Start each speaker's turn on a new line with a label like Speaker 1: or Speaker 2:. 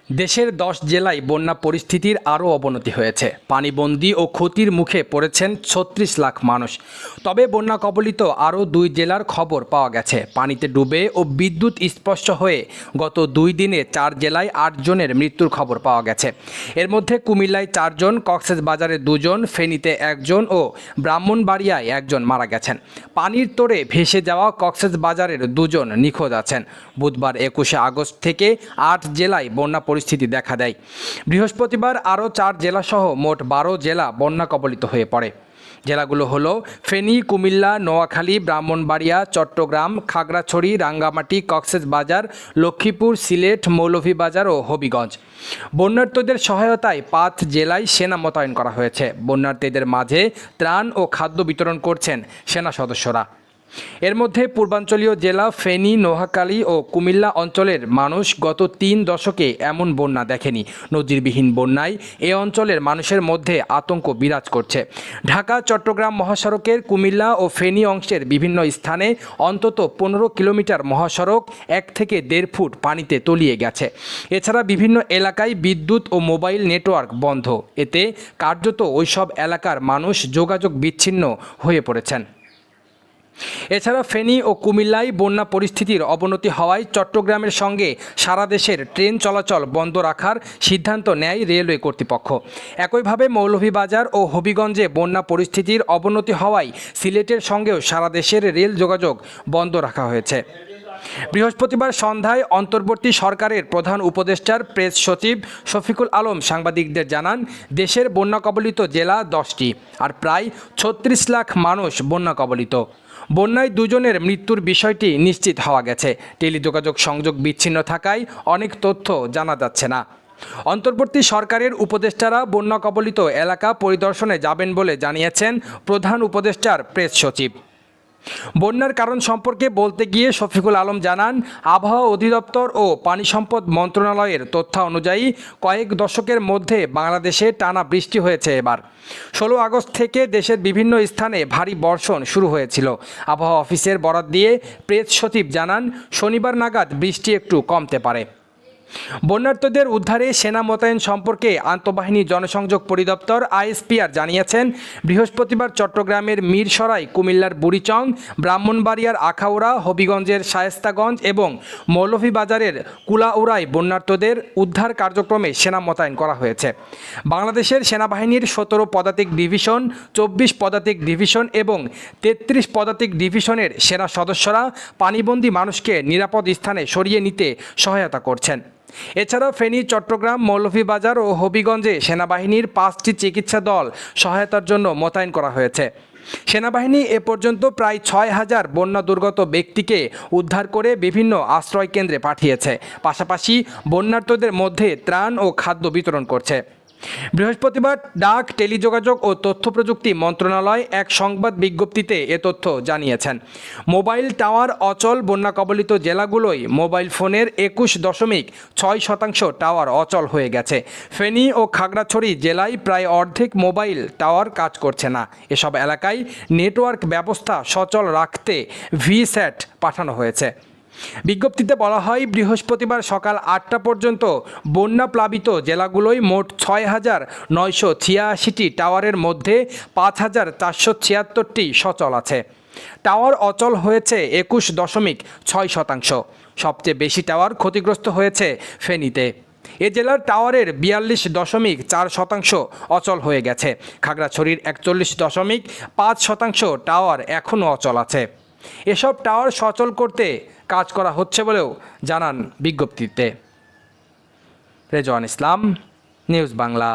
Speaker 1: দেশের 10 জেলায় বন্যা পরিস্থিতির আরও অবনতি হয়েছে। পানিবন্দী ও ক্ষতির মুখে পড়েছেন 36 লাখ মানুষ। তবে বন্যা কবলিত আরও 2 জেলার খবর পাওয়া গেছে। পানিতে ডুবে ও বিদ্যুৎ স্পর্শ হয়ে গত 2 দিনে 4 জেলায় 8 জনের মৃত্যুর খবর পাওয়া গেছে। এর মধ্যে কুমিল্লায় 4 জন, কক্সবাজারে 2 জন, ফেনীতে 1 জন ও ব্রাহ্মণবাড়িয়ায় 1 জন মারা গেছেন। পানির তোড়ে ভেসে যাওয়া কক্সবাজারের 2 জন নিখোঁজ আছেন। বুধবার 21 আগস্ট থেকে 8 জেলায় বন্যা পরিস্থিতি দেখা দেয়। বৃহস্পতিবার আরও 4 জেলাসহ মোট 12 জেলা বন্যা কবলিত হয়ে পড়ে। জেলাগুলো হলো ফেনী, কুমিল্লা, নোয়াখালী, ব্রাহ্মণবাড়িয়া, চট্টগ্রাম, খাগড়াছড়ি, রাঙ্গামাটি, কক্সবাজার, লক্ষ্মীপুর, সিলেট, মৌলভীবাজার ও হবিগঞ্জ। বন্যার্তদের সহায়তায় 5 জেলায় সেনা মোতায়েন করা হয়েছে। বন্যার্তদের মাঝে ত্রাণ ও খাদ্য বিতরণ করছেন সেনা সদস্যরা। এর মধ্যে পূর্বাঞ্চলীয় জেলা ফেনী, নোয়াখালী ও কুমিল্লা অঞ্চলের মানুষ গত 3 দশকে এমন বন্যা দেখেনি। নজিরবিহীন বন্যায় এ অঞ্চলের মানুষের মধ্যে আতঙ্ক বিরাজ করছে। ঢাকা চট্টগ্রাম মহাসড়কের কুমিল্লা ও ফেনী অংশের বিভিন্ন স্থানে অন্তত 15 কিলোমিটার মহাসড়ক 1 থেকে 1.5 ফুট পানিতে তলিয়ে গেছে। এছাড়া বিভিন্ন এলাকায় বিদ্যুৎ ও মোবাইল নেটওয়ার্ক বন্ধ। এতে কার্যত ওইসব এলাকার মানুষ যোগাযোগ বিচ্ছিন্ন হয়ে পড়েছেন। এছাড়া ফেনী ও কুমিল্লায় বন্যা পরিস্থিতির অবনতি হওয়ায় চট্টগ্রামের সঙ্গে সারা দেশের ট্রেন চলাচল বন্ধ রাখার সিদ্ধান্ত নেয় রেলওয়ে কর্তৃপক্ষ। একইভাবে মৌলভীবাজার ও হবিগঞ্জে বন্যা পরিস্থিতির অবনতি হওয়ায় সিলেটের সঙ্গেও সারা দেশের রেল যোগাযোগ বন্ধ রাখা হয়েছে। বৃহস্পতিবার সন্ধ্যায় অন্তর্বর্তী সরকারের প্রধান উপদেষ্টার প্রেস সচিব শফিকুল আলম সাংবাদিকদের জানান, দেশের বন্যা কবলিত জেলা 10টি আর প্রায় 36 লাখ মানুষ বন্যা কবলিত। বন্যায় 2 জনের মৃত্যুর বিষয়টি নিশ্চিত হওয়া গেছে। টেলিযোগাযোগ সংযোগ বিচ্ছিন্ন থাকায় অনেক তথ্য জানা যাচ্ছে না। অন্তর্বর্তী সরকারের উপদেষ্টারা বন্যা কবলিত এলাকা পরিদর্শনে যাবেন বলে জানিয়েছেন প্রধান উপদেষ্টার প্রেস সচিব। বন্যার কারণ সম্পর্কে বলতে গিয়ে শফিকুল আলম জানান, আবহাওয়া অধিদপ্তর ও পানি সম্পদ মন্ত্রণালয়ের তথ্য অনুযায়ী কয়েক দশকের মধ্যে বাংলাদেশে টানা বৃষ্টি হয়েছে। এবার 16 আগস্ট থেকে দেশের বিভিন্ন স্থানে ভারী বর্ষণ শুরু হয়েছিল। আবহাওয়া অফিসের বরাত দিয়ে প্রেস সচিব জানান, শনিবার নাগাদ বৃষ্টি একটু কমতে পারে। বন্যার্তদের উদ্ধারে সেনা মোতায়েন সম্পর্কে আন্তঃবাহিনী জনসংযোগ পরিদপ্তর আইএসপিআর জানিয়েছেন, বৃহস্পতিবার চট্টগ্রামের মিরসরাই, কুমিল্লার বুড়িচং, ব্রাহ্মণবাড়িয়ার আখাউড়া, হবিগঞ্জের শায়েস্তাগঞ্জ এবং মৌলভীবাজারের কুলাউড়ায় বন্যার্তদের উদ্ধার কার্যক্রমে সেনা মোতায়েন করা হয়েছে। বাংলাদেশের সেনাবাহিনীর 17 পদাতিক ডিভিশন, 24 পদাতিক ডিভিশন এবং 33 পদাতিক ডিভিশনের সেনা সদস্যরা পানিবন্দী মানুষকে নিরাপদ স্থানে সরিয়ে নিতে সহায়তা করছেন। এছাড়াও ফেনী, চট্টগ্রাম, মৌলভীবাজার ও হবিগঞ্জে সেনাবাহিনীর 5টি চিকিৎসা দল সহায়তার জন্য মোতায়েন করা হয়েছে। সেনাবাহিনী এ পর্যন্ত প্রায় 6,000 বন্যা দুর্গত ব্যক্তিকে উদ্ধার করে বিভিন্ন আশ্রয় কেন্দ্রে পাঠিয়েছে। পাশাপাশি বন্যার্তদের মধ্যে ত্রাণ ও খাদ্য বিতরণ করছে। বৃহস্পতিবার ডাক, টেলিযোগাযোগ ও তথ্য প্রযুক্তি মন্ত্রণালয় এক সংবাদ বিজ্ঞপ্তিতে এ তথ্য জানিয়েছেন। মোবাইল টাওয়ার অচল বন্যা কবলিত জেলাগুলোয় মোবাইল ফোনের 21.6% টাওয়ার অচল হয়ে গেছে। ফেনী ও খাগড়াছড়ি জেলায় প্রায় অর্ধেক মোবাইল টাওয়ার কাজ করছে না। এসব এলাকায় নেটওয়ার্ক ব্যবস্থা সচল রাখতে ভিস্যাট পাঠানো হয়েছে। বিজ্ঞপ্তিতে বলা হয়, বৃহস্পতিবার সকাল 8টা পর্যন্ত বন্যা প্লাবিত জেলাগুলোয় মোট 6,986টি টাওয়ারের মধ্যে 5,476টি সচল আছে। টাওয়ার অচল হয়েছে 21.6%। সবচেয়ে বেশি টাওয়ার ক্ষতিগ্রস্ত হয়েছে ফেনীতে। এ জেলার টাওয়ারের 42.4% অচল হয়ে গেছে। খাগড়াছড়ির 41.5% টাওয়ার এখনও অচল আছে। এসব টাওয়ার সচল করতে কাজ করা হচ্ছে বলেও জানান বিজ্ঞপ্তিতে। রেজওয়ান ইসলাম, নিউজ বাংলা।